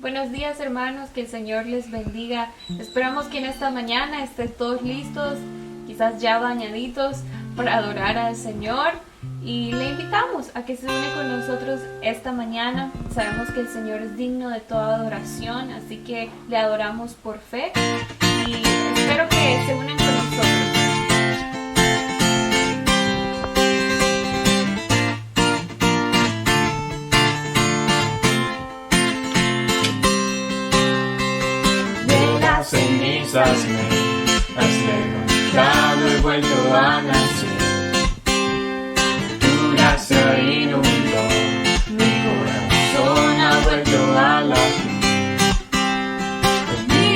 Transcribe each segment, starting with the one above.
Buenos días, hermanos, que el Señor les bendiga. Esperamos que en esta mañana estén todos listos, quizás ya bañaditos, para adorar al Señor. Y le invitamos a que se une con nosotros esta mañana. Sabemos que el Señor es digno de toda adoración, así que le adoramos por fe. Y espero que se unan con nosotros. Cenizas me has levantado y vuelto a nacer. Tu gracia inundó, mi corazón ha vuelto a latir. Mi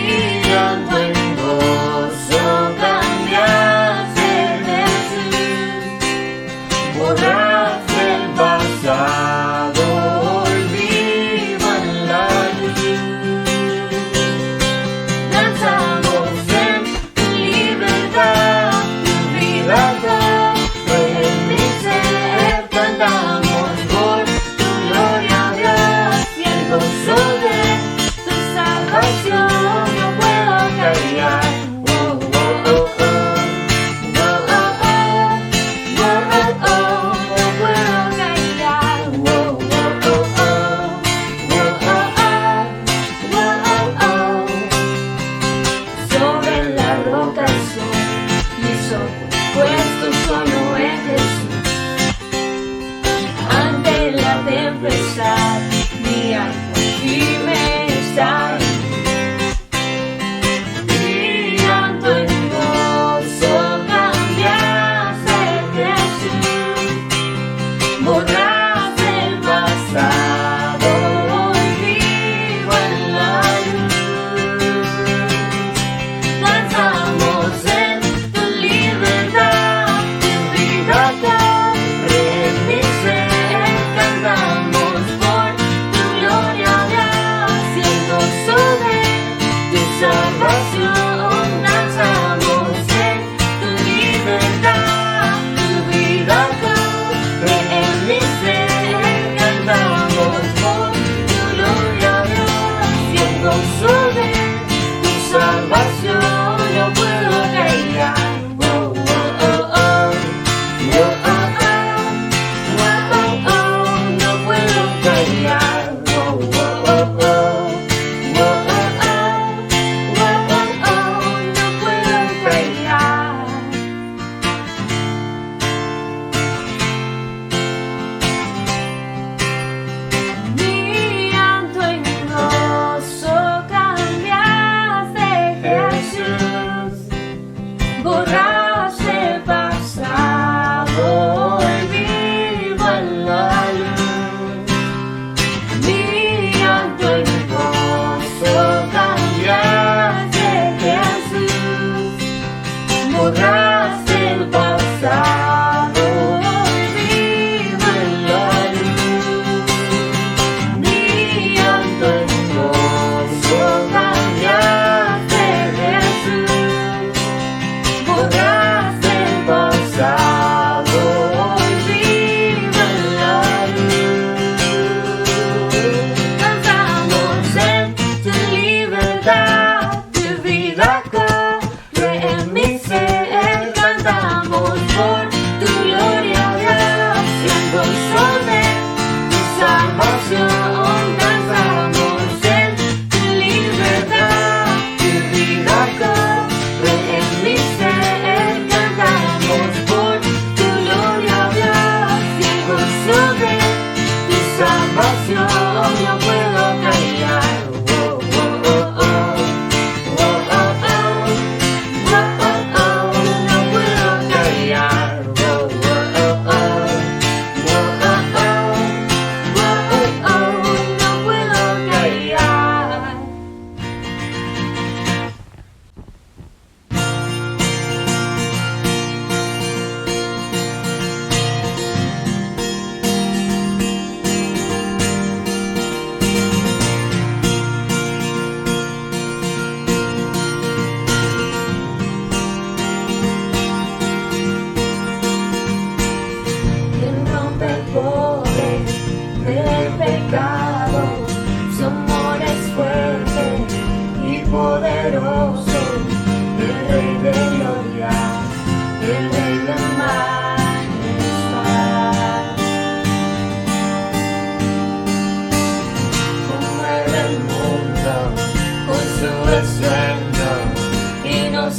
llanto en gozo cambiaste, Jesús. Borraste el pasado, hoy vivo en la luz.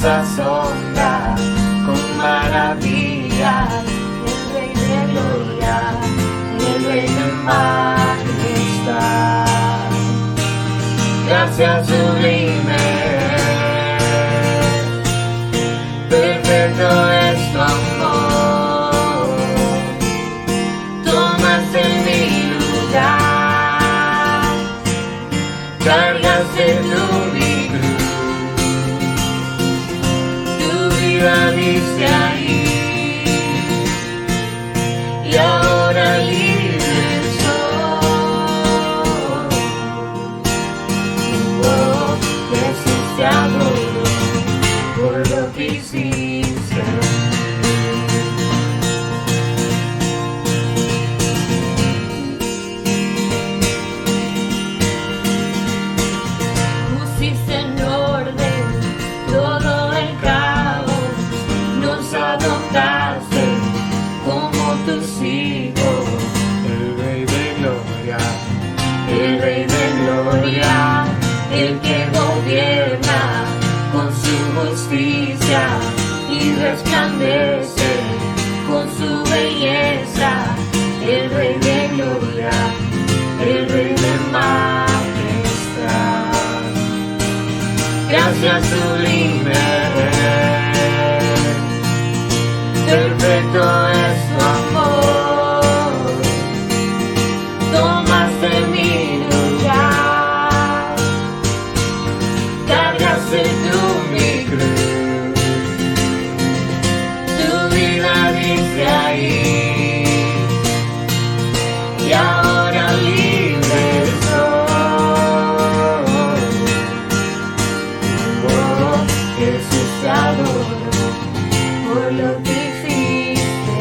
asombra con maravillas, el Rey de gloria, el Rey de majestad. Gracias sublime, perfecto es tu amor, tomaste mi lugar, cargaste tú mi cruz, tu vida diste ahí, y ahora libre soy. Oh, Jesús, te adoro por lo que hiciste. Pusiste en orden todo el caos, nos adoptaste como tus hijos. El Rey de gloria, el Rey de gloria, el que gobierna con su justicia y resplandece con su belleza. El Rey de gloria, el Rey de majestad. Gracias sublime, perfecto es tu amor, tomaste mi lugar, cargaste tú mi cruz, tu vida diste ahí, y ahora libre soy. Oh, Jesús, te adoro por lo que hiciste.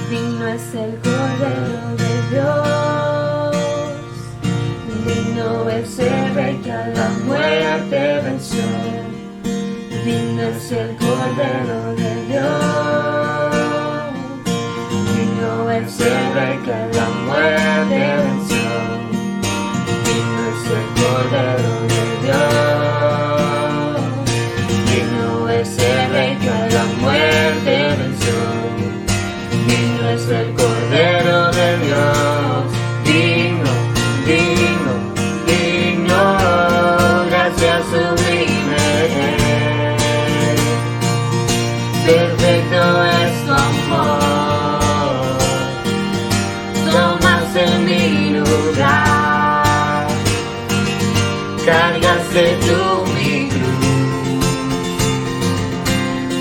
Digno es el Cordero de Dios, digno es el Rey que a la muerte venció. Digno es el Cordero de Dios, digno es el Rey que a la muerte venció. Digno es el Cordero de Dios, digno es el Rey que a la muerte venció. Digno es el Cordero de Dios, digno, digno, digno, gracias sublime. Perfecto es tu amor, tomaste mi lugar, cargaste tú mi cruz,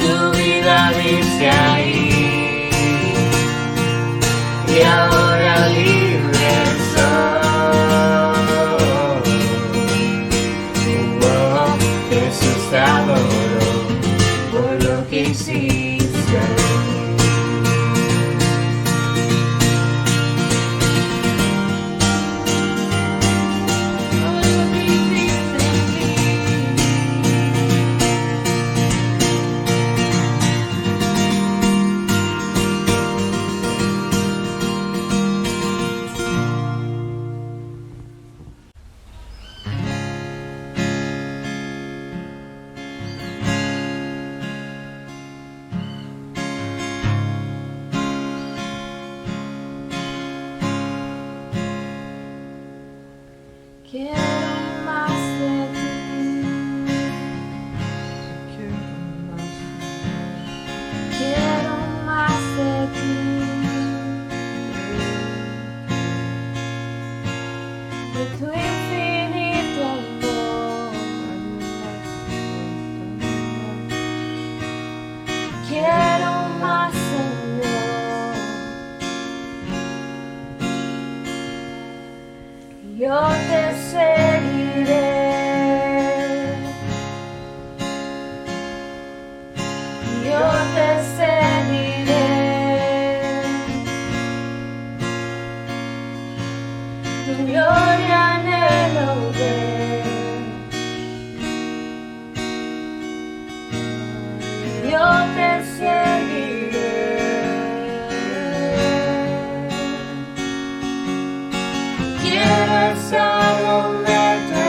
tu vida diste ahí, y ahora libre soy. Oh, Jesús, te adoro por lo que hiciste. Por lo que hiciste en mí. Quiero más de ti. Quiero más de ti. De tu infinito amor. Quiero más, Señor. Yo te seguiré. Yo te seguiré. Tu gloria anhelo ver. Yo te seguiré. Quiero estar donde tú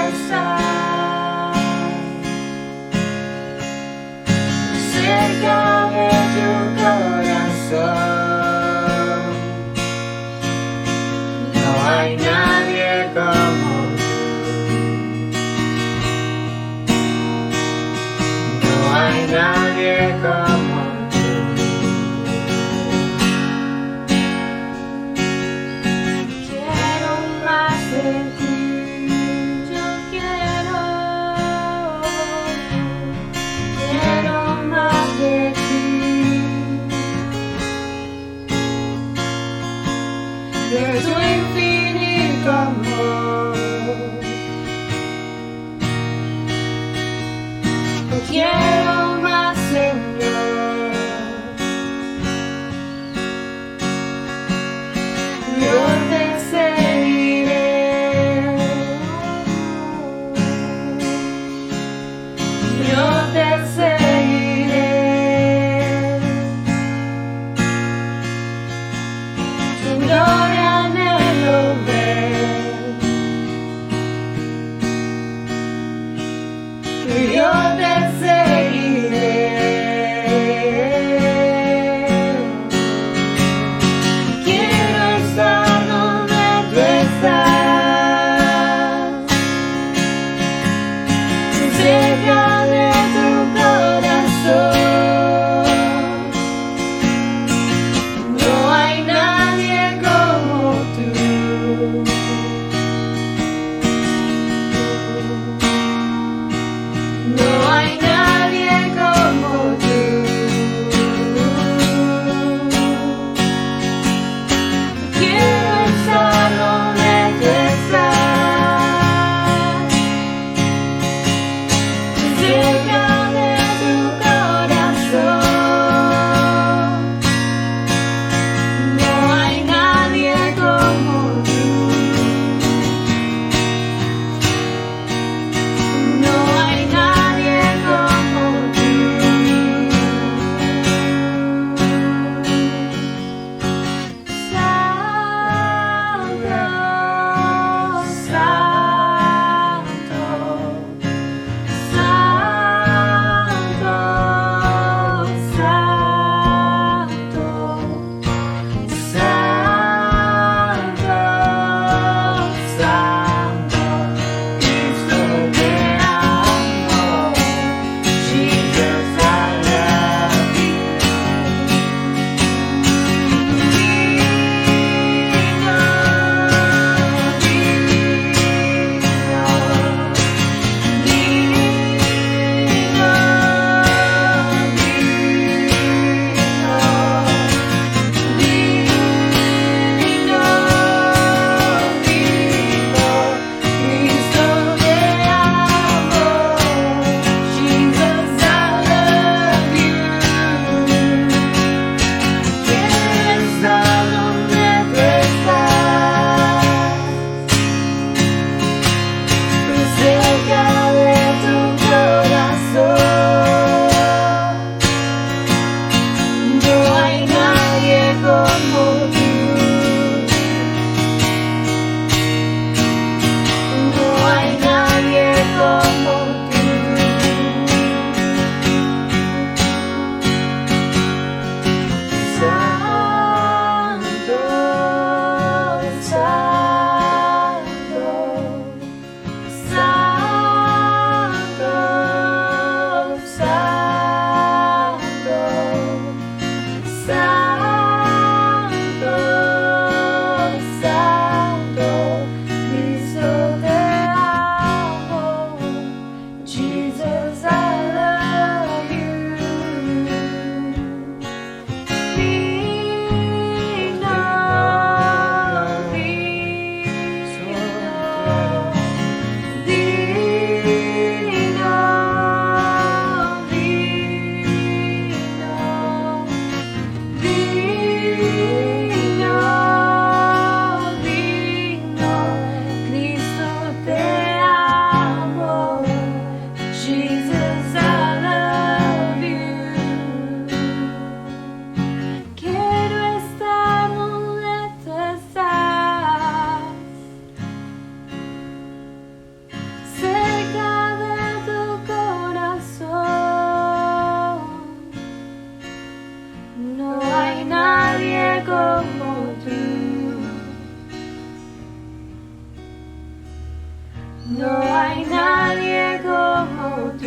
No hay nadie como tú.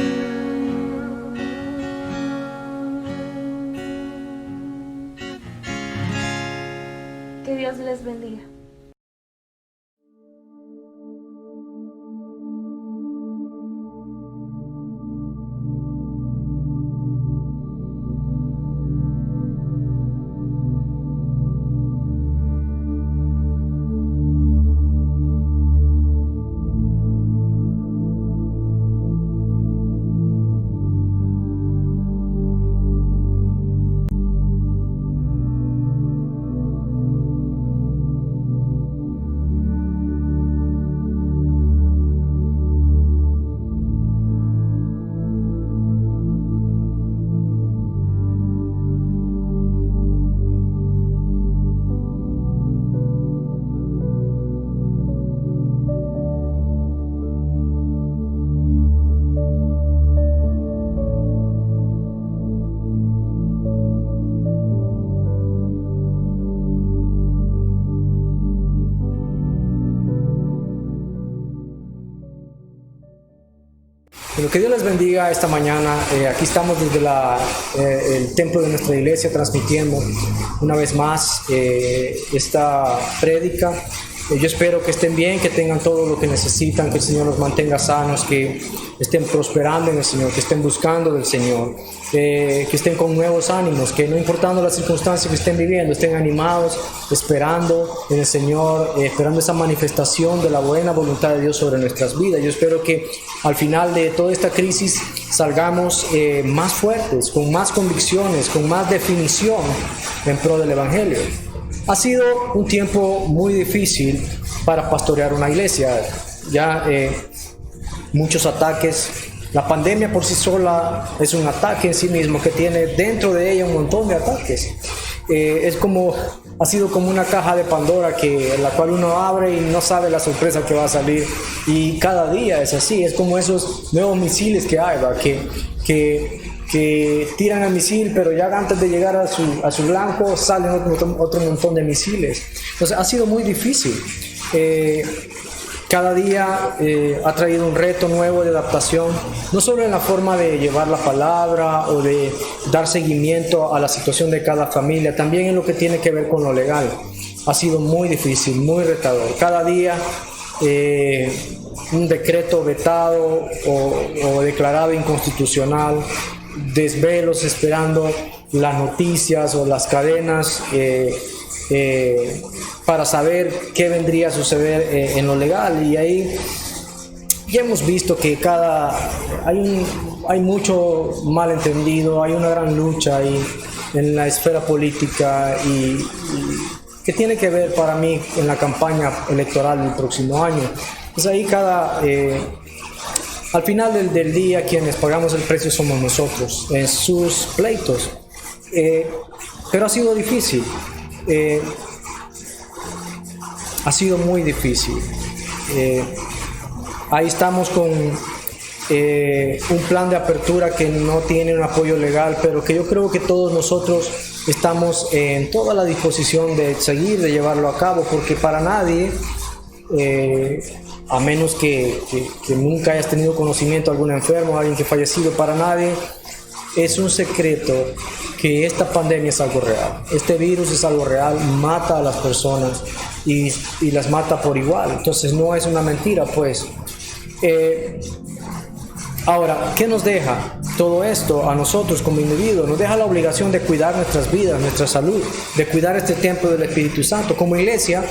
Que Dios les bendiga. Bueno, que Dios les bendiga esta mañana. Aquí estamos desde el templo de nuestra iglesia transmitiendo una vez más esta prédica. Yo espero que estén bien, que tengan todo lo que necesitan, que el Señor los mantenga sanos, que estén prosperando en el Señor, que estén buscando del Señor, que estén con nuevos ánimos, que no importando las circunstancias que estén viviendo, estén animados, esperando en el Señor, esperando esa manifestación de la buena voluntad de Dios sobre nuestras vidas. Yo espero que al final de toda esta crisis salgamos más fuertes, con más convicciones, con más definición en pro del Evangelio. Ha sido un tiempo muy difícil para pastorear una iglesia. Ya muchos ataques. La pandemia por sí sola es un ataque en sí mismo que tiene dentro de ella un montón de ataques. Ha sido como una caja de Pandora la cual uno abre y no sabe la sorpresa que va a salir. Y cada día es así. Es como esos nuevos misiles que hay, ¿va? Que tiran el misil, pero ya antes de llegar a su blanco salen otro montón de misiles. Entonces ha sido muy difícil. Cada día ha traído un reto nuevo de adaptación, no solo en la forma de llevar la palabra o de dar seguimiento a la situación de cada familia, también en lo que tiene que ver con lo legal. Ha sido muy difícil, muy retador. Cada día un decreto vetado o declarado inconstitucional, desvelos esperando las noticias o las cadenas para saber qué vendría a suceder en lo legal. Y ahí ya hemos visto que hay mucho malentendido, hay una gran lucha ahí en la esfera política y que tiene que ver para mí en la campaña electoral del próximo año. Pues ahí al final del día quienes pagamos el precio somos nosotros en sus pleitos, pero ha sido difícil, ha sido muy difícil. Ahí estamos con un plan de apertura que no tiene un apoyo legal, pero que yo creo que todos nosotros estamos en toda la disposición de seguir, de llevarlo a cabo, porque para nadie, a menos que nunca hayas tenido conocimiento de algún enfermo, alguien que ha fallecido, para nadie es un secreto que esta pandemia es algo real. Este virus es algo real, mata a las personas y las mata por igual. Entonces no es una mentira, pues. Ahora, ¿qué nos deja todo esto a nosotros como individuos? Nos deja la obligación de cuidar nuestras vidas, nuestra salud, de cuidar este templo del Espíritu Santo. Como iglesia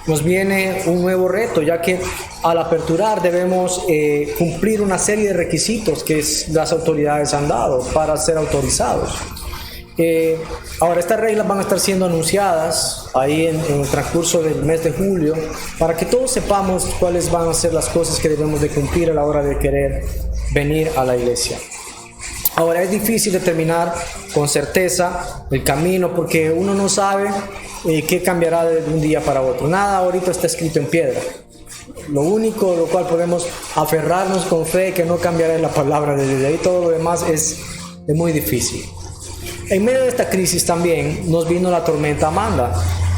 nos viene un nuevo reto, ya que al aperturar debemos cumplir una serie de requisitos que las autoridades han dado para ser autorizados. Ahora, estas reglas van a estar siendo anunciadas ahí en el transcurso del mes de julio, para que todos sepamos cuáles van a ser las cosas que debemos de cumplir a la hora de querer venir a la iglesia. Ahora, es difícil determinar con certeza el camino, porque uno no sabe qué cambiará de un día para otro. Nada ahorita está escrito en piedra. Lo único lo cual podemos aferrarnos con fe que no cambiará es la palabra de Dios. De ahí todo lo demás es muy difícil. En medio de esta crisis también nos vino la tormenta Amanda,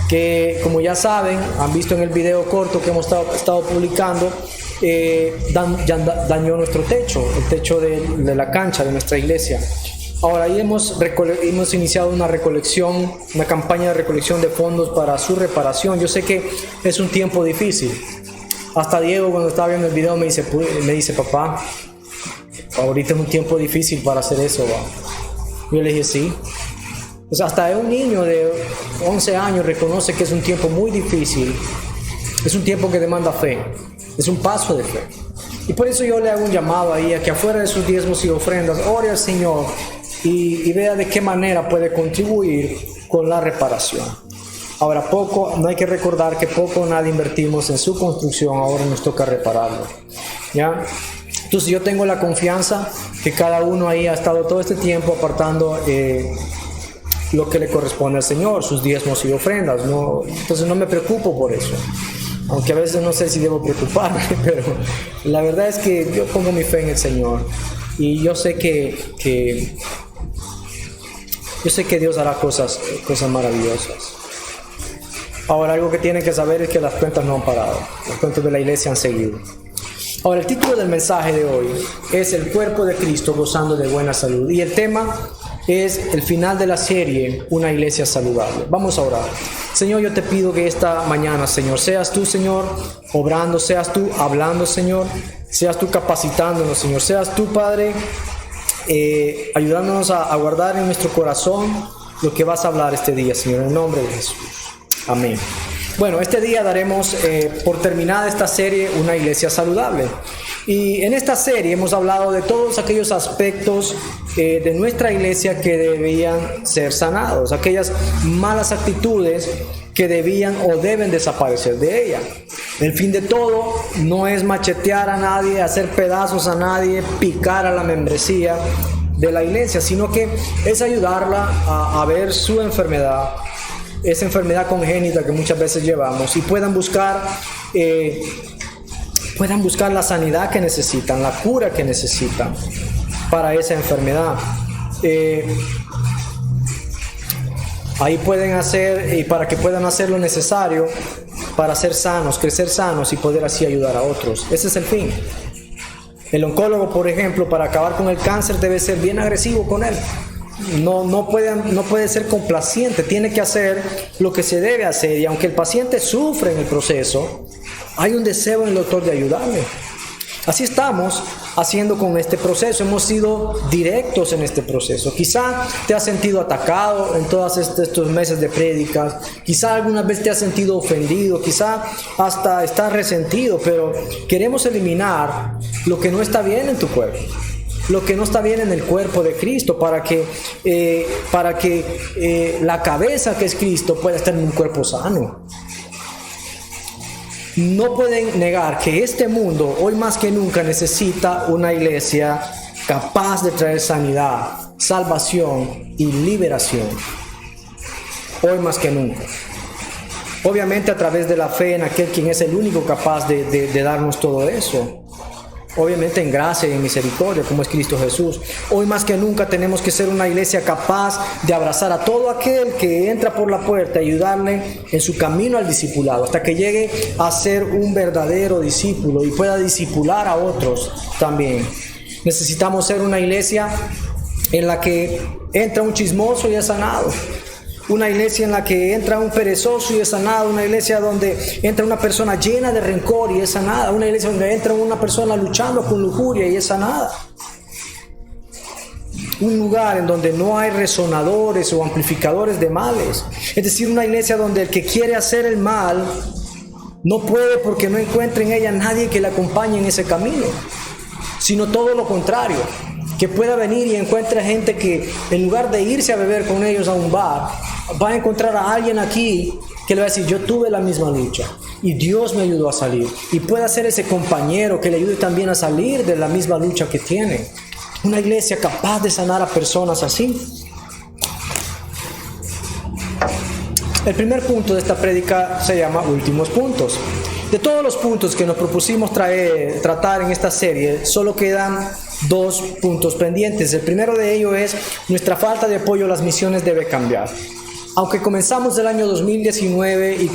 que como ya saben, han visto en el video corto que hemos estado publicando, dañó nuestro techo, el techo de la cancha de nuestra iglesia. Ahora ahí hemos iniciado una recolección, una campaña de recolección de fondos para su reparación. Yo sé que es un tiempo difícil. Hasta Diego, cuando estaba viendo el video, me dice, papá, ahorita es un tiempo difícil para hacer eso, ¿va? Yo le dije, sí. Pues hasta un niño de 11 años reconoce que es un tiempo muy difícil. Es un tiempo que demanda fe. Es un paso de fe. Y por eso yo le hago un llamado ahí a que afuera de sus diezmos y ofrendas, ore al Señor y vea de qué manera puede contribuir con la reparación. Ahora no hay que recordar que poco o nada invertimos en su construcción, ahora nos toca repararlo, ¿ya? Entonces yo tengo la confianza que cada uno ahí ha estado todo este tiempo apartando lo que le corresponde al Señor, sus diezmos y ofrendas, ¿no? Entonces no me preocupo por eso, aunque a veces no sé si debo preocuparme, pero la verdad es que yo pongo mi fe en el Señor y yo sé que Dios hará cosas maravillosas. Ahora, algo que tienen que saber es que las cuentas no han parado. Las cuentas de la iglesia han seguido. Ahora, el título del mensaje de hoy es El cuerpo de Cristo gozando de buena salud. Y el tema es el final de la serie, Una iglesia saludable. Vamos a orar. Señor, yo te pido que esta mañana, Señor, seas tú, Señor, obrando, seas tú hablando, Señor, seas tú capacitándonos, Señor, seas tú, Padre, ayudándonos a guardar en nuestro corazón lo que vas a hablar este día, Señor, en el nombre de Jesús. Amén. Bueno, este día daremos por terminada esta serie Una iglesia saludable. Y en esta serie hemos hablado de todos aquellos aspectos de nuestra iglesia que debían ser sanados, aquellas malas actitudes que debían o deben desaparecer de ella. El fin de todo no es machetear a nadie, hacer pedazos a nadie, picar a la membresía de la iglesia, sino que es ayudarla a ver su enfermedad, esa enfermedad congénita que muchas veces llevamos, y puedan buscar la sanidad que necesitan, la cura que necesitan para esa enfermedad. Ahí pueden hacer, y para que puedan hacer lo necesario para ser sanos, crecer sanos y poder así ayudar a otros. Ese es el fin. El oncólogo, por ejemplo, para acabar con el cáncer debe ser bien agresivo con él. No puede ser complaciente, tiene que hacer lo que se debe hacer, y aunque el paciente sufre en el proceso, hay un deseo en el doctor de ayudarle. Así estamos haciendo con este proceso, hemos sido directos en este proceso. Quizá te has sentido atacado en todos estos meses de prédicas, quizá alguna vez te has sentido ofendido, quizá hasta estás resentido, pero queremos eliminar lo que no está bien en tu cuerpo, lo que no está bien en el cuerpo de Cristo, para que la cabeza que es Cristo pueda estar en un cuerpo sano. No pueden negar que este mundo hoy más que nunca necesita una iglesia capaz de traer sanidad, salvación y liberación. Hoy más que nunca. Obviamente a través de la fe en aquel quien es el único capaz de darnos todo eso. Obviamente en gracia y en misericordia, como es Cristo Jesús. Hoy más que nunca tenemos que ser una iglesia capaz de abrazar a todo aquel que entra por la puerta y ayudarle en su camino al discipulado, hasta que llegue a ser un verdadero discípulo y pueda discipular a otros también. Necesitamos ser una iglesia en la que entra un chismoso y es sanado. Una iglesia en la que entra un perezoso y es sanado. Una iglesia donde entra una persona llena de rencor y es sanada. Una iglesia donde entra una persona luchando con lujuria y es sanada. Un lugar en donde no hay resonadores o amplificadores de males. Es decir, una iglesia donde el que quiere hacer el mal no puede, porque no encuentra en ella nadie que le acompañe en ese camino, sino todo lo contrario, que pueda venir y encuentre gente que en lugar de irse a beber con ellos a un bar, va a encontrar a alguien aquí que le va a decir: yo tuve la misma lucha y Dios me ayudó a salir, y pueda ser ese compañero que le ayude también a salir de la misma lucha que tiene. Una iglesia capaz de sanar a personas así. El primer punto de esta prédica se llama Últimos Puntos. De todos los puntos que nos propusimos tratar en esta serie, solo quedan 2 puntos pendientes. El primero de ellos es: nuestra falta de apoyo a las misiones debe cambiar. aunque comenzamos el año 2019 y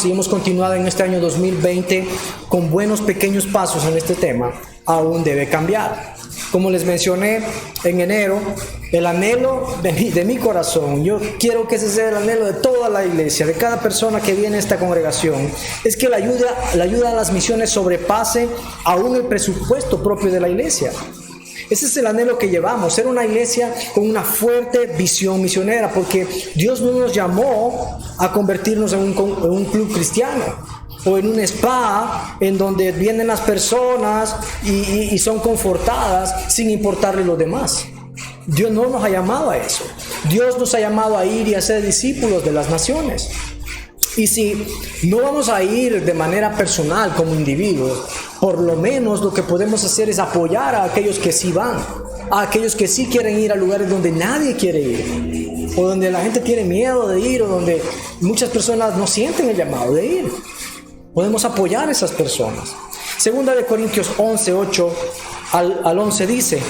hemos continuado en este año 2020 con buenos pequeños pasos en este tema, aún debe cambiar. Como les mencioné en enero, el anhelo de mi corazón, yo quiero que ese sea el anhelo de toda la iglesia, de cada persona que viene a esta congregación, es que la ayuda a las misiones sobrepase aún el presupuesto propio de la iglesia. Ese es el anhelo que llevamos, ser una iglesia con una fuerte visión misionera, porque Dios no nos llamó a convertirnos en un club cristiano o en un spa en donde vienen las personas y son confortadas sin importarle los demás. Dios no nos ha llamado a eso. Dios nos ha llamado a ir y a ser discípulos de las naciones. Y si no vamos a ir de manera personal como individuos, por lo menos lo que podemos hacer es apoyar a aquellos que sí van, a aquellos que sí quieren ir a lugares donde nadie quiere ir, o donde la gente tiene miedo de ir, o donde muchas personas no sienten el llamado de ir. Podemos apoyar a esas personas. Segunda de Corintios 11, 8 al 11 dice: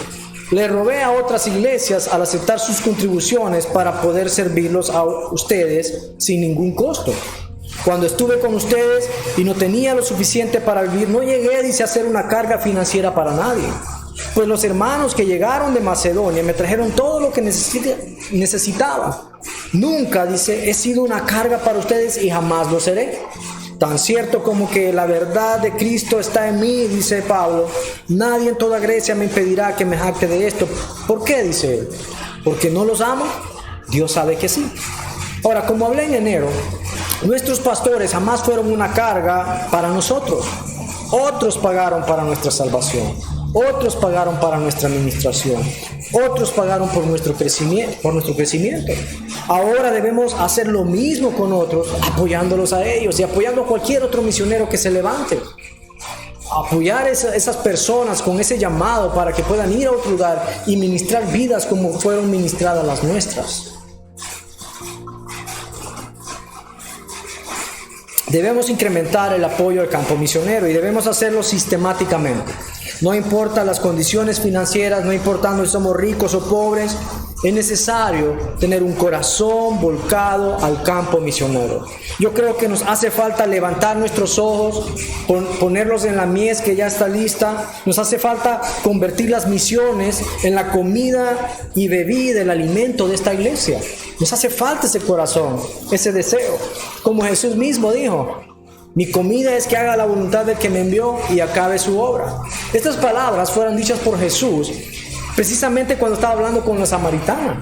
le rogué a otras iglesias al aceptar sus contribuciones para poder servirlos a ustedes sin ningún costo. Cuando estuve con ustedes y no tenía lo suficiente para vivir, no llegué, dice, a ser una carga financiera para nadie. Pues los hermanos que llegaron de Macedonia me trajeron todo lo que necesitaba. Nunca, dice, he sido una carga para ustedes y jamás lo seré. Tan cierto como que la verdad de Cristo está en mí, dice Pablo, nadie en toda Grecia me impedirá que me jacte de esto. ¿Por qué? Dice él. ¿Porque no los amo? Dios sabe que sí. Ahora, como hablé en enero, nuestros pastores jamás fueron una carga para nosotros. Otros pagaron para nuestra salvación. Otros pagaron para nuestra administración. Otros pagaron por nuestro crecimiento. Ahora debemos hacer lo mismo con otros, apoyándolos a ellos y apoyando a cualquier otro misionero que se levante. Apoyar a esas personas con ese llamado para que puedan ir a otro lugar y ministrar vidas como fueron ministradas las nuestras. Debemos incrementar el apoyo al campo misionero y debemos hacerlo sistemáticamente. No importa las condiciones financieras, no importando si somos ricos o pobres, es necesario tener un corazón volcado al campo misionero. Yo creo que nos hace falta levantar nuestros ojos, ponerlos en la mies que ya está lista. Nos hace falta convertir las misiones en la comida y bebida, el alimento de esta iglesia. Nos hace falta ese corazón, ese deseo. Como Jesús mismo dijo: mi comida es que haga la voluntad del que me envió y acabe su obra. Estas palabras fueron dichas por Jesús precisamente cuando estaba hablando con la samaritana.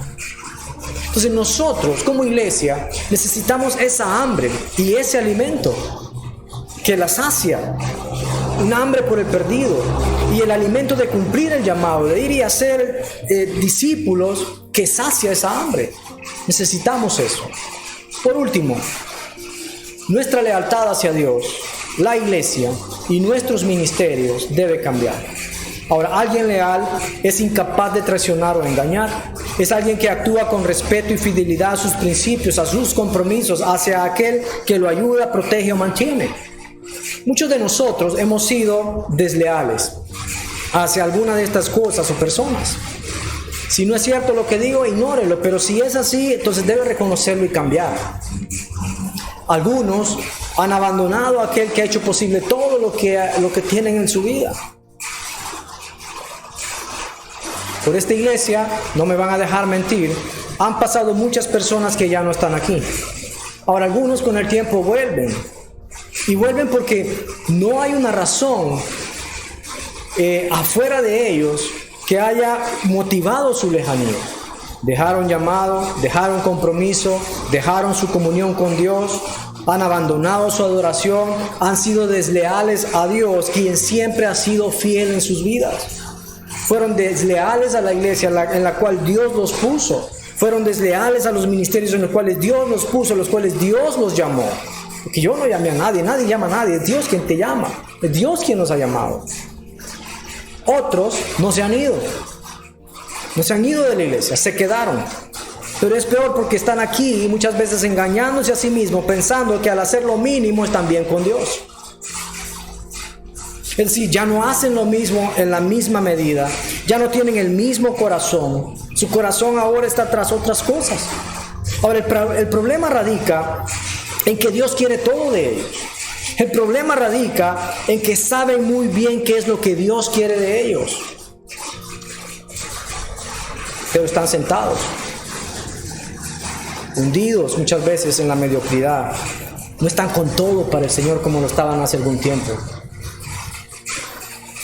Entonces nosotros como iglesia necesitamos esa hambre y ese alimento que la sacia, un hambre por el perdido y el alimento de cumplir el llamado, de ir y hacer discípulos que sacia esa hambre. Necesitamos eso. Por último, nuestra lealtad hacia Dios, la iglesia y nuestros ministerios debe cambiar. Ahora, alguien leal es incapaz de traicionar o engañar. Es alguien que actúa con respeto y fidelidad a sus principios, a sus compromisos, hacia aquel que lo ayuda, protege o mantiene. Muchos de nosotros hemos sido desleales hacia alguna de estas cosas o personas. Si no es cierto lo que digo, ignórelo, pero si es así, entonces debe reconocerlo y cambiar. Algunos han abandonado a aquel que ha hecho posible todo lo que tienen en su vida. Por esta iglesia, no me van a dejar mentir, han pasado muchas personas que ya no están aquí. Ahora, algunos con el tiempo vuelven. Y vuelven porque no hay una razón afuera de ellos que haya motivado su lejanía. Dejaron llamado, dejaron compromiso, dejaron su comunión con Dios, han abandonado su adoración, han sido desleales a Dios, quien siempre ha sido fiel en sus vidas. Fueron desleales a la iglesia en la cual Dios los puso. Fueron desleales a los ministerios en los cuales Dios los puso, en los cuales Dios los llamó. Porque yo no llamé a nadie, nadie llama a nadie, es Dios quien te llama, es Dios quien nos ha llamado. Otros no se han ido de la iglesia, se quedaron. Pero es peor porque están aquí muchas veces engañándose a sí mismos, pensando que al hacer lo mínimo están bien con Dios. Es decir, ya no hacen lo mismo en la misma medida, ya no tienen el mismo corazón. Su corazón ahora está tras otras cosas. Ahora, el problema radica en que Dios quiere todo de ellos. El problema radica en que saben muy bien qué es lo que Dios quiere de ellos. Pero están sentados, hundidos muchas veces en la mediocridad. No están con todo para el Señor como lo estaban hace algún tiempo.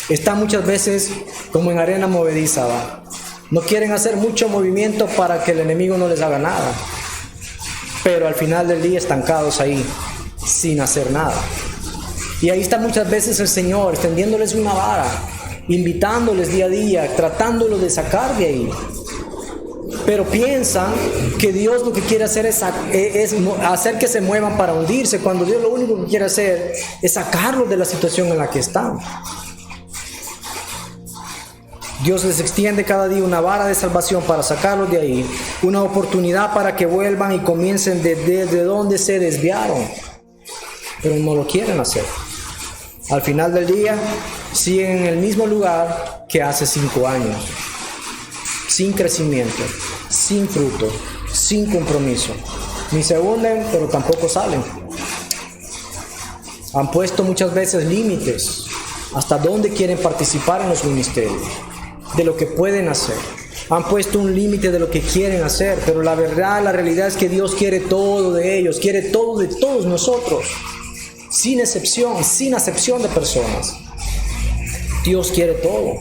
Están muchas veces como en arena movediza, ¿va? No quieren hacer mucho movimiento para que el enemigo no les haga nada. Pero al final del día estancados ahí, sin hacer nada. Y ahí está muchas veces el Señor extendiéndoles una vara, invitándoles día a día, tratándolos de sacar de ahí. Pero piensan que Dios lo que quiere hacer es hacer que se muevan para hundirse, cuando Dios lo único que quiere hacer es sacarlos de la situación en la que están. Dios les extiende cada día una vara de salvación para sacarlos de ahí, una oportunidad para que vuelvan y comiencen desde donde se desviaron, pero no lo quieren hacer. Al final del día siguen en el mismo lugar que hace 5 años, sin crecimiento, sin fruto, sin compromiso. Ni se hunden, pero tampoco salen. Han puesto muchas veces límites hasta dónde quieren participar en los ministerios, de lo que pueden hacer. Han puesto un límite de lo que quieren hacer, pero la realidad es que Dios quiere todo de ellos, quiere todo de todos nosotros, sin excepción, sin acepción de personas. Dios quiere todo.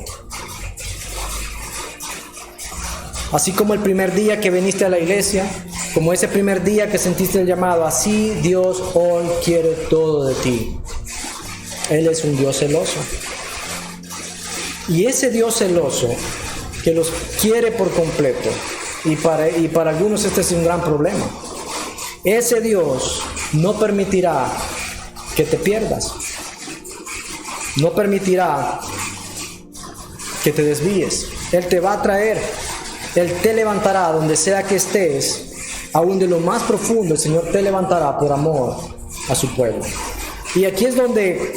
Así como el primer día que viniste a la iglesia, como ese primer día que sentiste el llamado, así Dios hoy quiere todo de ti. Él es un Dios celoso. Y ese Dios celoso que los quiere por completo, y para algunos este es un gran problema, ese Dios no permitirá que te pierdas, no permitirá que te desvíes. Él te va a traer, Él te levantará donde sea que estés, aún de lo más profundo. El Señor te levantará por amor a su pueblo. Y aquí es donde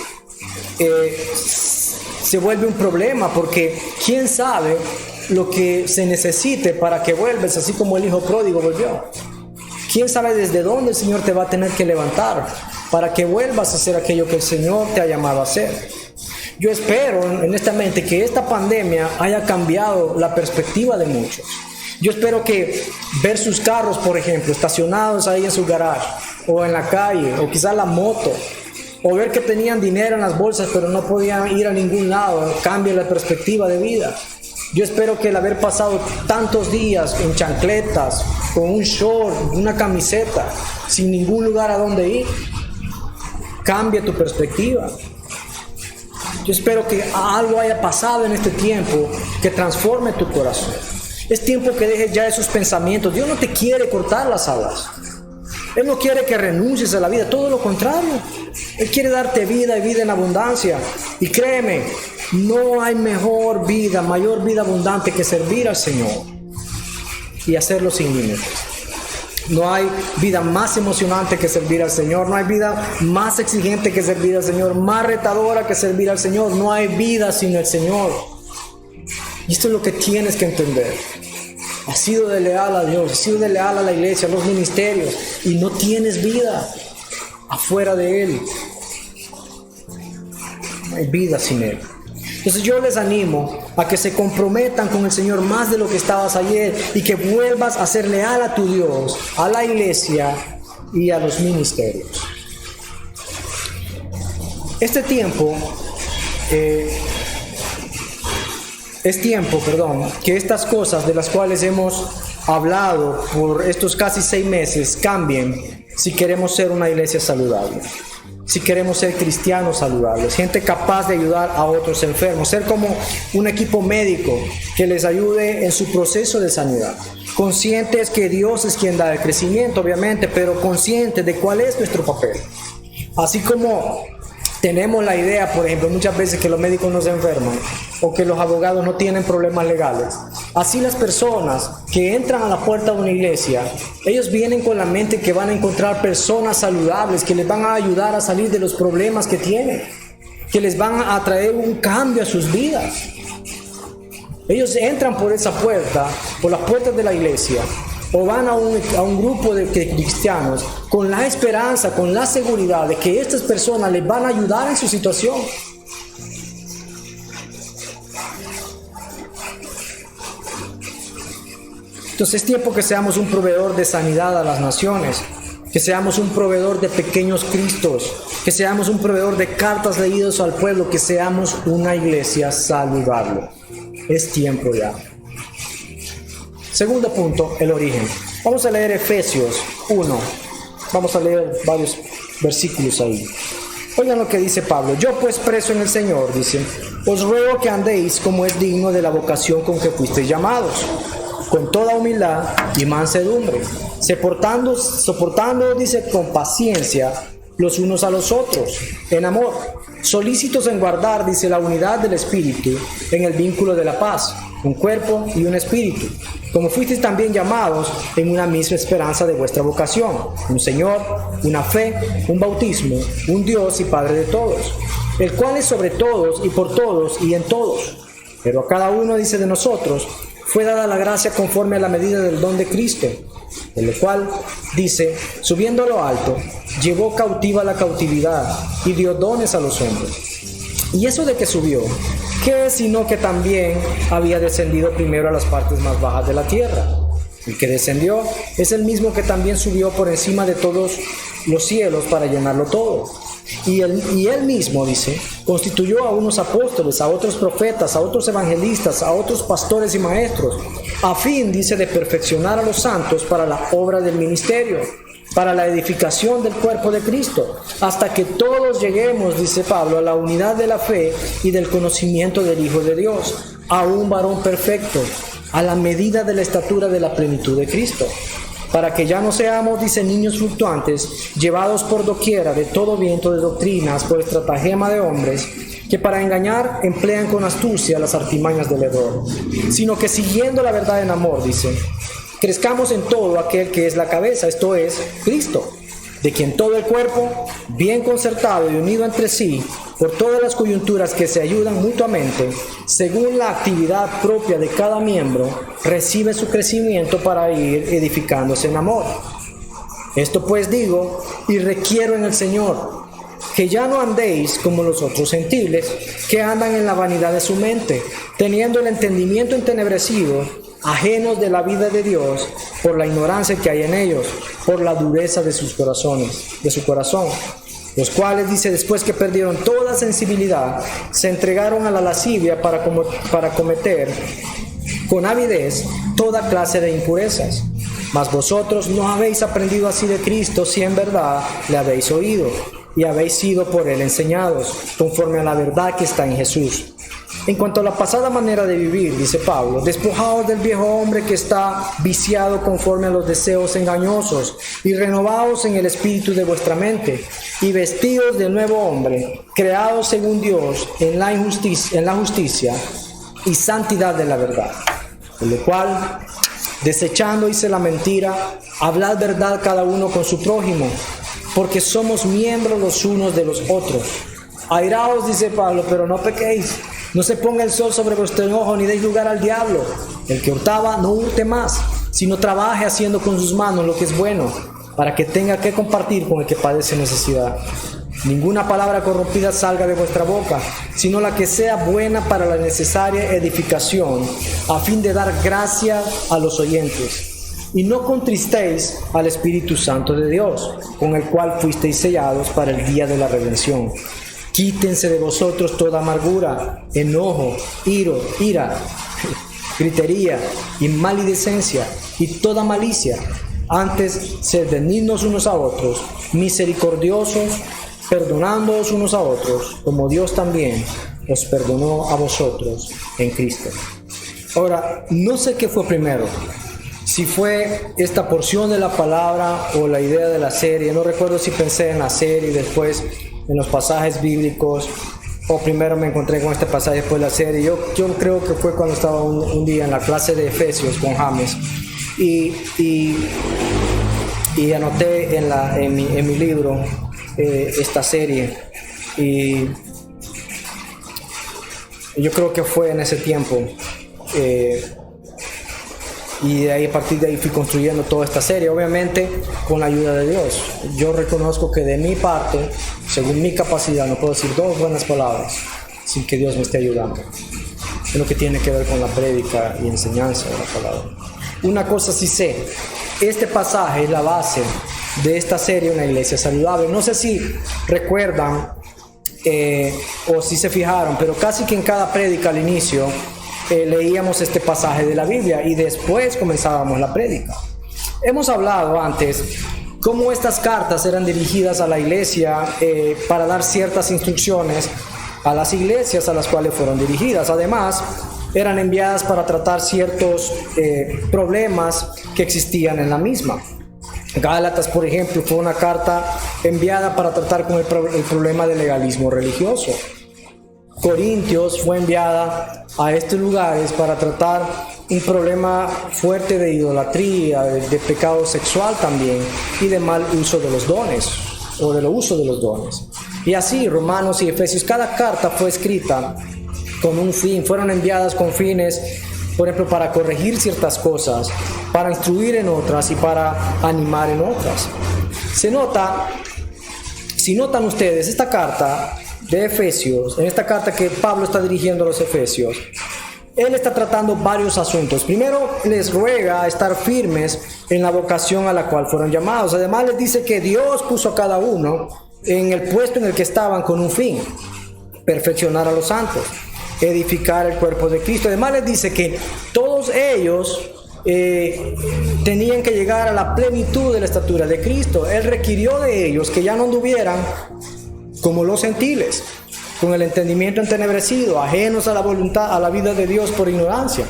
se vuelve un problema, porque quién sabe lo que se necesite para que vuelvas, así como el hijo pródigo volvió. Quién sabe desde dónde el Señor te va a tener que levantar para que vuelvas a hacer aquello que el Señor te ha llamado a hacer. Yo espero honestamente que esta pandemia haya cambiado la perspectiva de muchos. Yo espero que ver sus carros, por ejemplo, estacionados ahí en su garaje o en la calle, o quizás la moto, o ver que tenían dinero en las bolsas pero no podían ir a ningún lado, cambie la perspectiva de vida. Yo espero que el haber pasado tantos días en chancletas, con un short, una camiseta, sin ningún lugar a donde ir, cambie tu perspectiva. Yo espero que algo haya pasado en este tiempo que transforme tu corazón. Es tiempo que dejes ya esos pensamientos. Dios no te quiere cortar las alas. Él no quiere que renuncies a la vida, todo lo contrario. Él quiere darte vida y vida en abundancia. Y créeme, no hay mejor vida, mayor vida abundante que servir al Señor y hacerlo sin límites. No hay vida más emocionante que servir al Señor. No hay vida más exigente que servir al Señor, más retadora que servir al Señor. No hay vida sin el Señor. Y esto es lo que tienes que entender. Has sido desleal a Dios, has sido desleal a la iglesia, a los ministerios, y no tienes vida afuera de Él. No hay vida sin Él. Entonces yo les animo a que se comprometan con el Señor más de lo que estabas ayer, y que vuelvas a ser leal a tu Dios, a la iglesia y a los ministerios. Este tiempo es tiempo, que estas cosas de las cuales hemos hablado por estos casi 6 meses cambien si queremos ser una iglesia saludable. Si queremos ser cristianos saludables, gente capaz de ayudar a otros enfermos, ser como un equipo médico que les ayude en su proceso de sanidad. Conscientes que Dios es quien da el crecimiento, obviamente, pero conscientes de cuál es nuestro papel. Así como tenemos la idea, por ejemplo, muchas veces que los médicos no se enferman o que los abogados no tienen problemas legales. Así las personas que entran a la puerta de una iglesia, ellos vienen con la mente que van a encontrar personas saludables que les van a ayudar a salir de los problemas que tienen, que les van a traer un cambio a sus vidas. Ellos entran por esa puerta, por las puertas de la iglesia, o van a un grupo de cristianos con la esperanza, con la seguridad de que estas personas les van a ayudar en su situación. Entonces es tiempo que seamos un proveedor de sanidad a las naciones, que seamos un proveedor de pequeños Cristos, que seamos un proveedor de cartas leídas al pueblo, que seamos una iglesia saludable. Es tiempo ya. Segundo punto, el origen. Vamos a leer Efesios 1. Vamos a leer varios versículos ahí. Oigan lo que dice Pablo. Yo pues preso en el Señor, dice, os ruego que andéis como es digno de la vocación con que fuisteis llamados, con toda humildad y mansedumbre, soportando, dice, con paciencia los unos a los otros, en amor, solícitos en guardar, dice, la unidad del Espíritu en el vínculo de la paz, un cuerpo y un espíritu, como fuisteis también llamados en una misma esperanza de vuestra vocación, un Señor, una fe, un bautismo, un Dios y Padre de todos, el cual es sobre todos y por todos y en todos. Pero a cada uno, dice, de nosotros fue dada la gracia conforme a la medida del don de Cristo, en lo cual, dice, subiendo a lo alto, llevó cautiva la cautividad y dio dones a los hombres. Y eso de que subió, ¿qué es sino que también había descendido primero a las partes más bajas de la tierra? El que descendió es el mismo que también subió por encima de todos los cielos para llenarlo todo. Y él mismo, dice, constituyó a unos apóstoles, a otros profetas, a otros evangelistas, a otros pastores y maestros, a fin, dice, de perfeccionar a los santos para la obra del ministerio, para la edificación del cuerpo de Cristo, hasta que todos lleguemos, dice Pablo, a la unidad de la fe y del conocimiento del Hijo de Dios, a un varón perfecto, a la medida de la estatura de la plenitud de Cristo, para que ya no seamos, dice, niños fluctuantes, llevados por doquiera de todo viento de doctrinas, por estratagema de hombres, que para engañar emplean con astucia las artimañas del error, sino que siguiendo la verdad en amor, dice, crezcamos en todo aquel que es la cabeza, esto es, Cristo, de quien todo el cuerpo, bien concertado y unido entre sí, por todas las coyunturas que se ayudan mutuamente, según la actividad propia de cada miembro, recibe su crecimiento para ir edificándose en amor. Esto pues digo y requiero en el Señor, que ya no andéis como los otros gentiles, que andan en la vanidad de su mente, teniendo el entendimiento entenebrecido, ajenos de la vida de Dios, por la ignorancia que hay en ellos, por la dureza de sus corazones, de su corazón, los cuales, dice, después que perdieron toda sensibilidad, se entregaron a la lascivia para cometer con avidez toda clase de impurezas. Mas vosotros no habéis aprendido así de Cristo, si en verdad le habéis oído y habéis sido por él enseñados, conforme a la verdad que está en Jesús. En cuanto a la pasada manera de vivir, dice Pablo, despojaos del viejo hombre que está viciado conforme a los deseos engañosos, y renovaos en el espíritu de vuestra mente, y vestidos del nuevo hombre, creados según Dios en la justicia y santidad de la verdad. Por lo cual, desechando, dice, la mentira, hablad verdad cada uno con su prójimo, porque somos miembros los unos de los otros. Airaos, dice Pablo, pero no pequéis. No se ponga el sol sobre vuestro enojo, ni deis lugar al diablo. El que hurtaba, no hurte más, sino trabaje haciendo con sus manos lo que es bueno, para que tenga que compartir con el que padece necesidad. Ninguna palabra corrompida salga de vuestra boca, sino la que sea buena para la necesaria edificación, a fin de dar gracia a los oyentes. Y no contristéis al Espíritu Santo de Dios, con el cual fuisteis sellados para el día de la redención. Quítense de vosotros toda amargura, enojo, ira, gritería y maledicencia y toda malicia. Antes, sed benignos unos a otros, misericordiosos, perdonándoos unos a otros, como Dios también os perdonó a vosotros en Cristo. Ahora, no sé qué fue primero, si fue esta porción de la palabra o la idea de la serie. No recuerdo si pensé en la serie y después en los pasajes bíblicos, o primero me encontré con este pasaje después de la serie. Yo creo que fue cuando estaba un día en la clase de Efesios con James y anoté en mi libro esta serie, y yo creo que fue en ese tiempo. Y de ahí, a partir de ahí fui construyendo toda esta serie, obviamente con la ayuda de Dios. Yo reconozco que de mi parte, según mi capacidad, no puedo decir 2 buenas palabras sin que Dios me esté ayudando. Es lo que tiene que ver con la prédica y enseñanza de la palabra. Una cosa sí sé, este pasaje es la base de esta serie, Una Iglesia Saludable. No sé si recuerdan o si se fijaron, pero casi que en cada prédica al inicio leíamos este pasaje de la Biblia y después comenzábamos la prédica. Hemos hablado antes cómo estas cartas eran dirigidas a la iglesia para dar ciertas instrucciones a las iglesias a las cuales fueron dirigidas. Además, eran enviadas para tratar ciertos problemas que existían en la misma. Gálatas, por ejemplo, fue una carta enviada para tratar con el problema del legalismo religioso. Corintios fue enviada a estos lugares para tratar un problema fuerte de idolatría, de pecado sexual también, y de mal uso de los dones, o del uso de los dones. Y así, Romanos y Efesios, cada carta fue escrita con un fin, fueron enviadas con fines, por ejemplo, para corregir ciertas cosas, para instruir en otras y para animar en otras. Si notan ustedes, esta carta de Efesios, en esta carta que Pablo está dirigiendo a los Efesios, él está tratando varios asuntos. Primero, les ruega estar firmes en la vocación a la cual fueron llamados. Además, les dice que Dios puso a cada uno en el puesto en el que estaban con un fin: perfeccionar a los santos, edificar el cuerpo de Cristo. Además, les dice que todos ellos tenían que llegar a la plenitud de la estatura de Cristo. Él requirió de ellos que ya no anduvieran como los gentiles, con el entendimiento entenebrecido, ajenos a la voluntad, a la vida de Dios por ignorancia.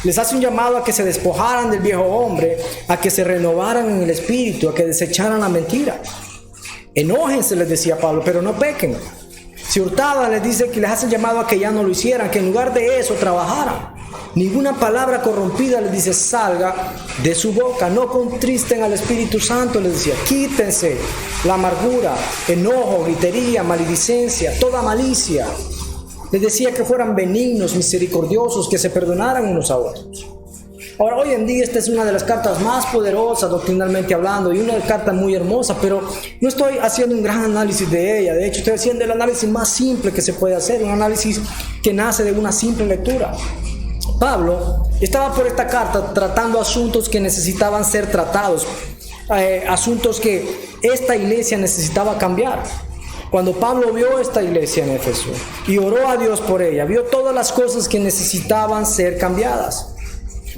Les hace un llamado a que se despojaran del viejo hombre, a que se renovaran en el espíritu, a que desecharan la mentira. Enójense, les decía Pablo, pero no pequen. Si hurtaban, les dice que les hace el llamado a que ya no lo hicieran, que en lugar de eso trabajaran. Ninguna palabra corrompida, les dice, salga de su boca. No contristen al Espíritu Santo, les decía. Quítense la amargura, enojo, gritería, maledicencia, toda malicia. Les decía que fueran benignos, misericordiosos, que se perdonaran unos a otros. Ahora, hoy en día esta es una de las cartas más poderosas doctrinalmente hablando, y una carta muy hermosa, pero no estoy haciendo un gran análisis de ella. De hecho, estoy haciendo el análisis más simple que se puede hacer, un análisis que nace de una simple lectura. Pablo estaba por esta carta tratando asuntos que necesitaban ser tratados, asuntos que esta iglesia necesitaba cambiar. Cuando Pablo vio esta iglesia en Éfeso y oró a Dios por ella, vio todas las cosas que necesitaban ser cambiadas.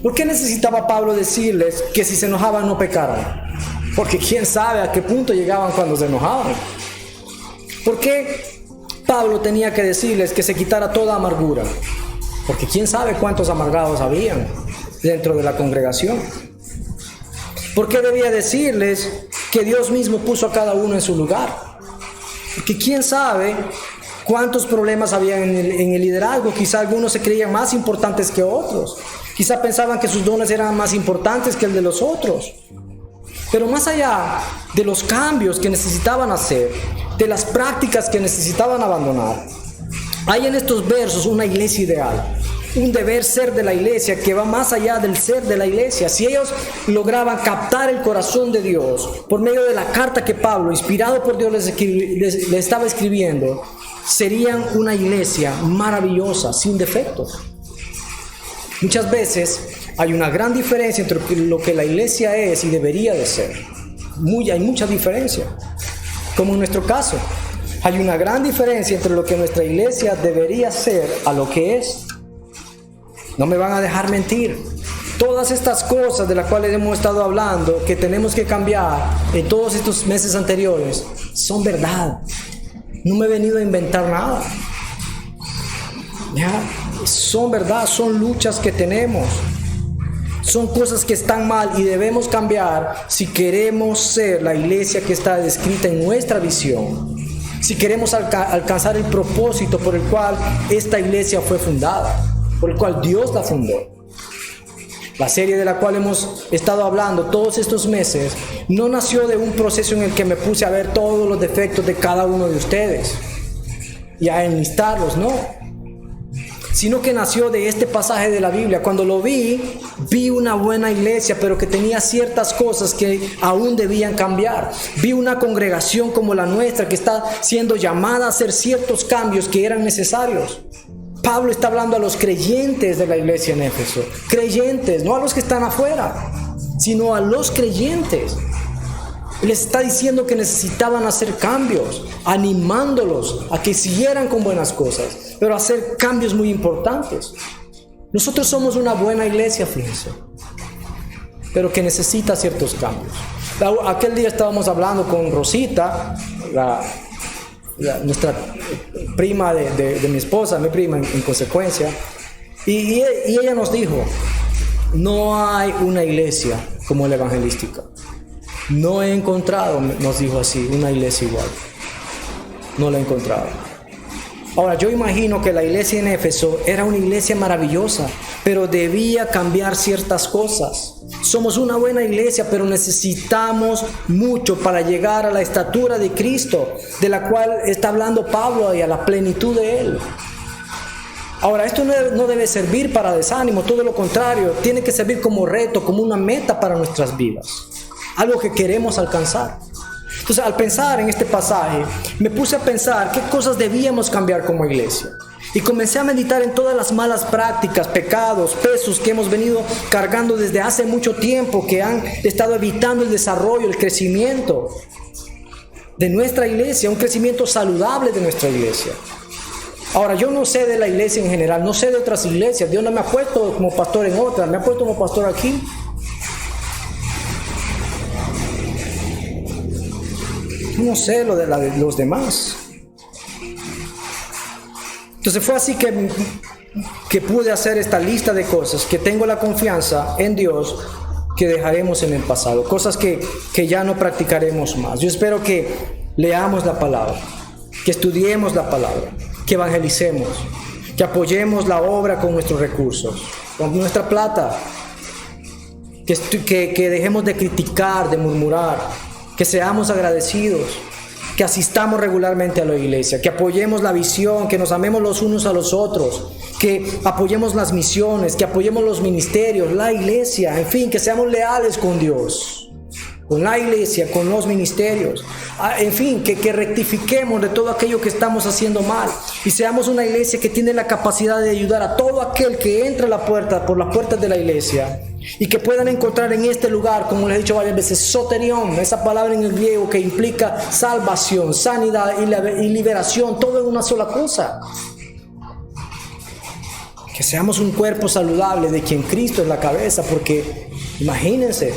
¿Por qué necesitaba Pablo decirles que si se enojaban no pecaran? Porque quién sabe a qué punto llegaban cuando se enojaban. ¿Por qué Pablo tenía que decirles que se quitara toda amargura? Porque quién sabe cuántos amargados habían dentro de la congregación. ¿Por qué debía decirles que Dios mismo puso a cada uno en su lugar? Porque quién sabe cuántos problemas había en el liderazgo. Quizá algunos se creían más importantes que otros. Quizá pensaban que sus dones eran más importantes que el de los otros. Pero más allá de los cambios que necesitaban hacer, de las prácticas que necesitaban abandonar, hay en estos versos una iglesia ideal, un deber ser de la iglesia que va más allá del ser de la iglesia. Si ellos lograban captar el corazón de Dios por medio de la carta que Pablo, inspirado por Dios, les estaba escribiendo, serían una iglesia maravillosa, sin defectos. Muchas veces hay una gran diferencia entre lo que la iglesia es y debería de ser. Hay mucha diferencia. Como en nuestro caso, hay una gran diferencia entre lo que nuestra iglesia debería ser a lo que es. No me van a dejar mentir. Todas estas cosas de las cuales hemos estado hablando, que tenemos que cambiar en todos estos meses anteriores, son verdad. No me he venido a inventar nada. ¿Ya? Son verdad, son luchas que tenemos. Son cosas que están mal y debemos cambiar si queremos ser la iglesia que está descrita en nuestra visión. Si queremos alcanzar el propósito por el cual esta iglesia fue fundada, por el cual Dios la fundó. La serie de la cual hemos estado hablando todos estos meses no nació de un proceso en el que me puse a ver todos los defectos de cada uno de ustedes y a enlistarlos, no. sino que nació de este pasaje de la Biblia. Cuando lo vi una buena iglesia, pero que tenía ciertas cosas que aún debían cambiar. Vi una congregación como la nuestra que está siendo llamada a hacer ciertos cambios que eran necesarios. Pablo está hablando a los creyentes de la iglesia en Éfeso. Creyentes, no a los que están afuera, sino a los creyentes. Les está diciendo que necesitaban hacer cambios, animándolos a que siguieran con buenas cosas, pero hacer cambios muy importantes. Nosotros somos una buena iglesia, fíjense, pero que necesita ciertos cambios. Aquel día estábamos hablando con Rosita, nuestra prima de mi esposa, mi prima en consecuencia, y ella nos dijo, no hay una iglesia como la evangelística. No he encontrado, nos dijo así, una iglesia igual. No la he encontrado. Ahora, yo imagino que la iglesia en Éfeso era una iglesia maravillosa, pero debía cambiar ciertas cosas. Somos una buena iglesia, pero necesitamos mucho para llegar a la estatura de Cristo, de la cual está hablando Pablo, y a la plenitud de Él. Ahora, esto no debe servir para desánimo, todo lo contrario, tiene que servir como reto, como una meta para nuestras vidas. Algo que queremos alcanzar. Entonces, al pensar en este pasaje, me puse a pensar qué cosas debíamos cambiar como iglesia. Y comencé a meditar en todas las malas prácticas, pecados, pesos que hemos venido cargando desde hace mucho tiempo, que han estado evitando el desarrollo, el crecimiento de nuestra iglesia, un crecimiento saludable de nuestra iglesia. Ahora, yo no sé de la iglesia en general, no sé de otras iglesias. Dios no me ha puesto como pastor en otras, me ha puesto como pastor aquí. No sé lo de los demás. Entonces fue así que pude hacer esta lista de cosas que tengo la confianza en Dios que dejaremos en el pasado, cosas que ya no practicaremos más. Yo espero que leamos la palabra, que estudiemos la palabra, que evangelicemos, que apoyemos la obra con nuestros recursos, con nuestra plata, que dejemos de criticar, de murmurar, que seamos agradecidos, que asistamos regularmente a la iglesia, que apoyemos la visión, que nos amemos los unos a los otros, que apoyemos las misiones, que apoyemos los ministerios, la iglesia, en fin, que seamos leales con Dios, con la iglesia, con los ministerios, en fin, que rectifiquemos de todo aquello que estamos haciendo mal y seamos una iglesia que tiene la capacidad de ayudar a todo aquel que entra por las puertas de la iglesia y que puedan encontrar en este lugar, como les he dicho varias veces, soterión, esa palabra en el griego que implica salvación, sanidad y liberación, todo en una sola cosa. Que seamos un cuerpo saludable de quien Cristo es la cabeza, porque imagínense,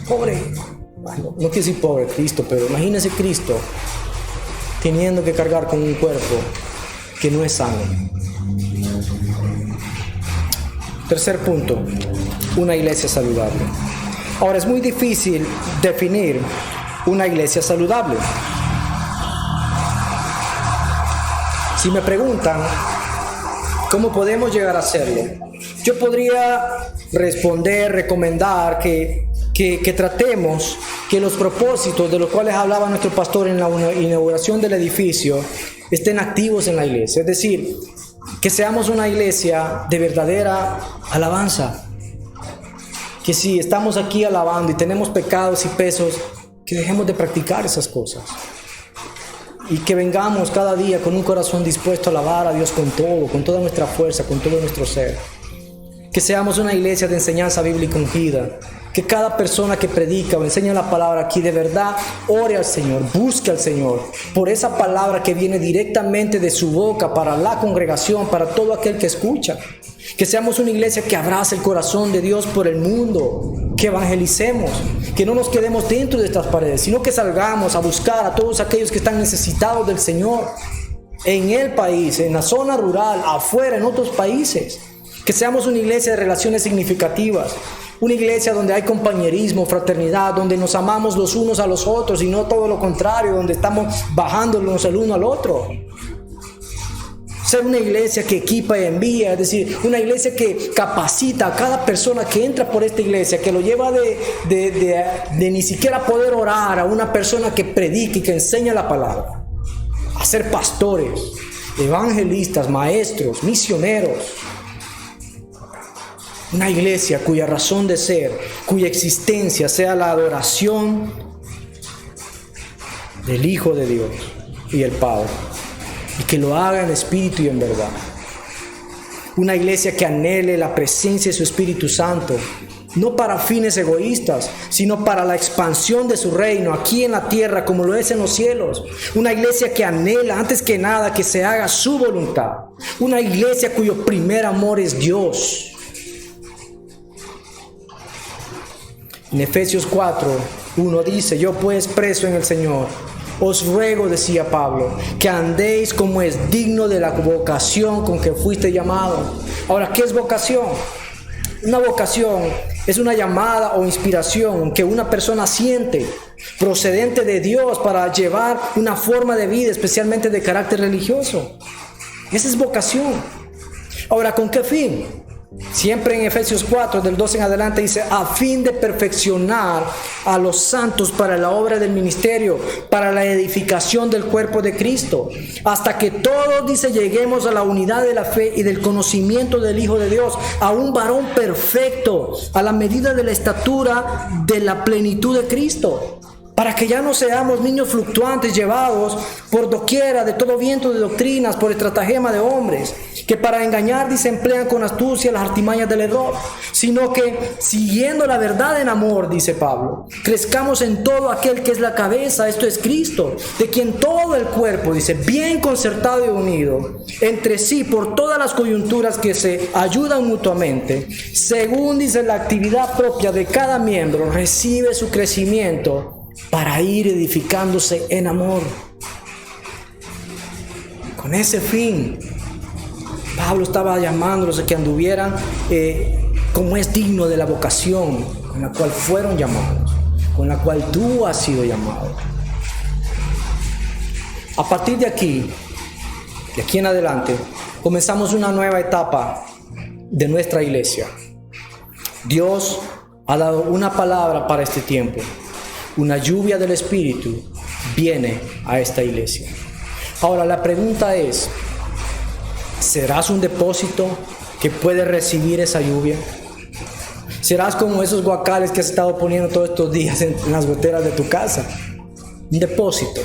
no quiero decir pobre Cristo, pero imagínense Cristo teniendo que cargar con un cuerpo que no es sano. Tercer punto, una iglesia saludable. Ahora, es muy difícil definir una iglesia saludable. Si me preguntan cómo podemos llegar a hacerlo, yo podría recomendar que tratemos que los propósitos de los cuales hablaba nuestro pastor en la inauguración del edificio estén activos en la iglesia. Es decir, que seamos una iglesia de verdadera alabanza. Que si estamos aquí alabando y tenemos pecados y pesos, que dejemos de practicar esas cosas. Y que vengamos cada día con un corazón dispuesto a alabar a Dios con toda nuestra fuerza, con todo nuestro ser. Que seamos una iglesia de enseñanza bíblica ungida. Que cada persona que predica o enseña la palabra aquí de verdad ore al Señor, busque al Señor por esa palabra que viene directamente de su boca para la congregación, para todo aquel que escucha. Que seamos una iglesia que abrace el corazón de Dios por el mundo, que evangelicemos, que no nos quedemos dentro de estas paredes, sino que salgamos a buscar a todos aquellos que están necesitados del Señor en el país, en la zona rural, afuera, en otros países. Que seamos una iglesia de relaciones significativas, una iglesia donde hay compañerismo, fraternidad, donde nos amamos los unos a los otros y no todo lo contrario, donde estamos bajándonos el uno al otro. Ser una iglesia que equipa y envía, es decir, una iglesia que capacita a cada persona que entra por esta iglesia, que lo lleva de ni siquiera poder orar a una persona que predique y que enseña la palabra, a ser pastores. evangelistas, maestros, misioneros. Una iglesia cuya razón de ser, cuya existencia sea la adoración del Hijo de Dios y el Padre, y que lo haga en espíritu y en verdad. Una iglesia que anhele la presencia de su Espíritu Santo, no para fines egoístas, sino para la expansión de su reino aquí en la tierra como lo es en los cielos. Una iglesia que anhela antes que nada que se haga su voluntad. Una iglesia cuyo primer amor es Dios. En Efesios 4:1 dice: yo pues, preso en el Señor, os ruego, decía Pablo, que andéis como es digno de la vocación con que fuiste llamado. Ahora, ¿qué es vocación? Una vocación es una llamada o inspiración que una persona siente procedente de Dios para llevar una forma de vida, especialmente de carácter religioso. Esa es vocación. Ahora, ¿con qué fin? Siempre en Efesios 4, del 12 en adelante dice: a fin de perfeccionar a los santos para la obra del ministerio, para la edificación del cuerpo de Cristo, hasta que todos, dice, lleguemos a la unidad de la fe y del conocimiento del Hijo de Dios, a un varón perfecto, a la medida de la estatura de la plenitud de Cristo, para que ya no seamos niños fluctuantes llevados por doquiera de todo viento de doctrinas, por estratagema de hombres, que para engañar, dice, emplean con astucia las artimañas del error, sino que siguiendo la verdad en amor, dice Pablo, crezcamos en todo aquel que es la cabeza, esto es Cristo, de quien todo el cuerpo, dice, bien concertado y unido entre sí por todas las coyunturas que se ayudan mutuamente, según, dice, la actividad propia de cada miembro, recibe su crecimiento para ir edificándose en amor. Con ese fin, Pablo estaba llamándolos a que anduvieran como es digno de la vocación con la cual fueron llamados, con la cual tú has sido llamado. A partir de aquí en adelante, comenzamos una nueva etapa de nuestra iglesia. Dios ha dado una palabra para este tiempo. Una lluvia del Espíritu viene a esta iglesia. Ahora la pregunta es: ¿serás un depósito que puede recibir esa lluvia? ¿Serás como esos guacales que has estado poniendo todos estos días en las goteras de tu casa? Un depósito,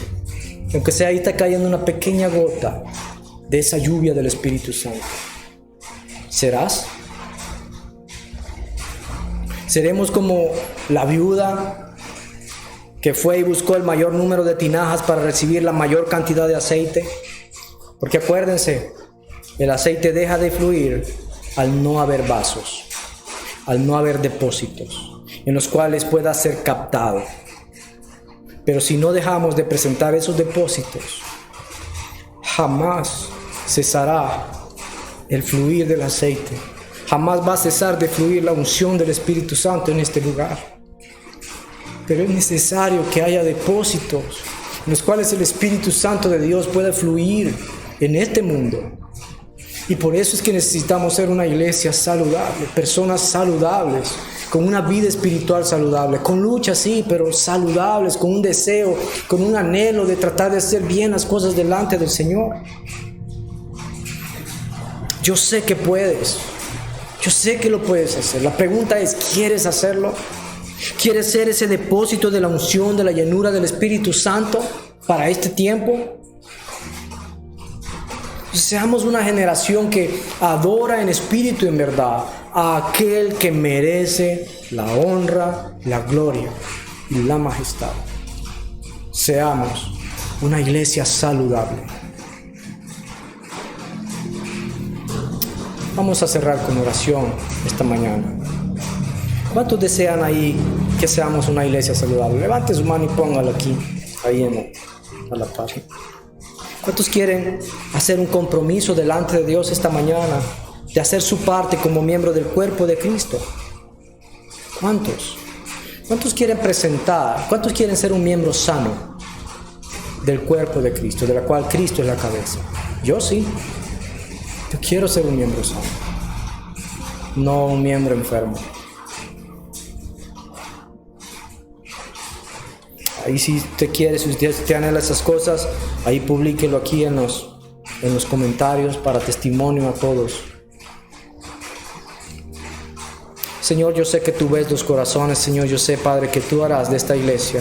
aunque sea ahí está cayendo una pequeña gota de esa lluvia del Espíritu Santo. ¿Serás? ¿Seremos como la viuda que fue y buscó el mayor número de tinajas para recibir la mayor cantidad de aceite? Porque acuérdense, el aceite deja de fluir al no haber vasos, al no haber depósitos en los cuales pueda ser captado. Pero si no dejamos de presentar esos depósitos, jamás cesará el fluir del aceite. Jamás va a cesar de fluir la unción del Espíritu Santo en este lugar. Pero es necesario que haya depósitos en los cuales el Espíritu Santo de Dios pueda fluir en este mundo. Y por eso es que necesitamos ser una iglesia saludable, personas saludables, con una vida espiritual saludable, con lucha sí, pero saludables, con un deseo, con un anhelo de tratar de hacer bien las cosas delante del Señor. Yo sé que puedes, yo sé que lo puedes hacer. La pregunta es: ¿quieres hacerlo? ¿Quieres ser ese depósito de la unción, de la llenura del Espíritu Santo para este tiempo? Seamos una generación que adora en espíritu y en verdad a aquel que merece la honra, la gloria y la majestad. Seamos una iglesia saludable. Vamos a cerrar con oración esta mañana. ¿Cuántos desean ahí que seamos una iglesia saludable? Levante su mano y póngalo aquí, ahí a la página. ¿Cuántos quieren hacer un compromiso delante de Dios esta mañana de hacer su parte como miembro del cuerpo de Cristo? ¿Cuántos? ¿Cuántos quieren presentar? ¿Cuántos quieren ser un miembro sano del cuerpo de Cristo, de la cual Cristo es la cabeza? Yo sí. Yo quiero ser un miembro sano, no un miembro enfermo. Ahí si usted quiere, si usted anhela esas cosas, ahí publíquelo aquí en en los comentarios para testimonio a todos. Señor, yo sé que tú ves los corazones. Señor, yo sé, Padre, que tú harás de esta iglesia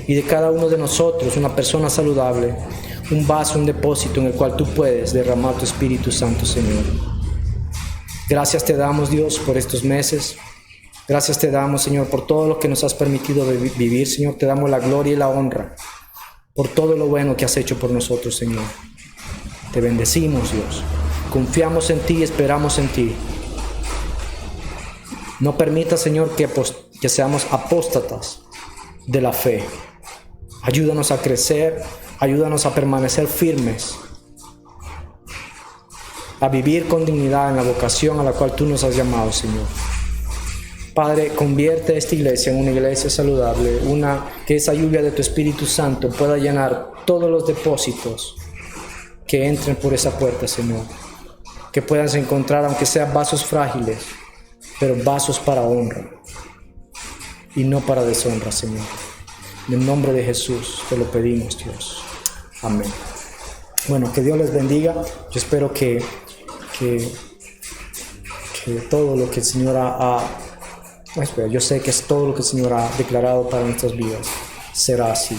y de cada uno de nosotros una persona saludable, un vaso, un depósito en el cual tú puedes derramar tu Espíritu Santo, Señor. Gracias te damos, Dios, por estos meses. Gracias te damos, Señor, por todo lo que nos has permitido vivir, Señor. Te damos la gloria y la honra por todo lo bueno que has hecho por nosotros, Señor. Te bendecimos, Dios. Confiamos en ti y esperamos en ti. No permita, Señor, que seamos apóstatas de la fe. Ayúdanos a crecer, ayúdanos a permanecer firmes, a vivir con dignidad en la vocación a la cual tú nos has llamado, Señor. Padre, convierte esta iglesia en una iglesia saludable, que esa lluvia de tu Espíritu Santo pueda llenar todos los depósitos que entren por esa puerta, Señor. Que puedas encontrar, aunque sean vasos frágiles, pero vasos para honra y no para deshonra, Señor. En el nombre de Jesús te lo pedimos, Dios. Amén. Bueno, que Dios les bendiga. Yo espero que todo lo que el Señor yo sé que es todo lo que el Señor ha declarado para nuestras vidas será así.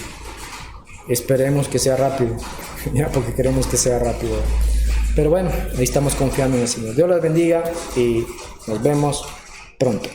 Esperemos que sea rápido, porque queremos que sea rápido. Pero bueno, ahí estamos confiando en el Señor. Dios les bendiga y nos vemos pronto.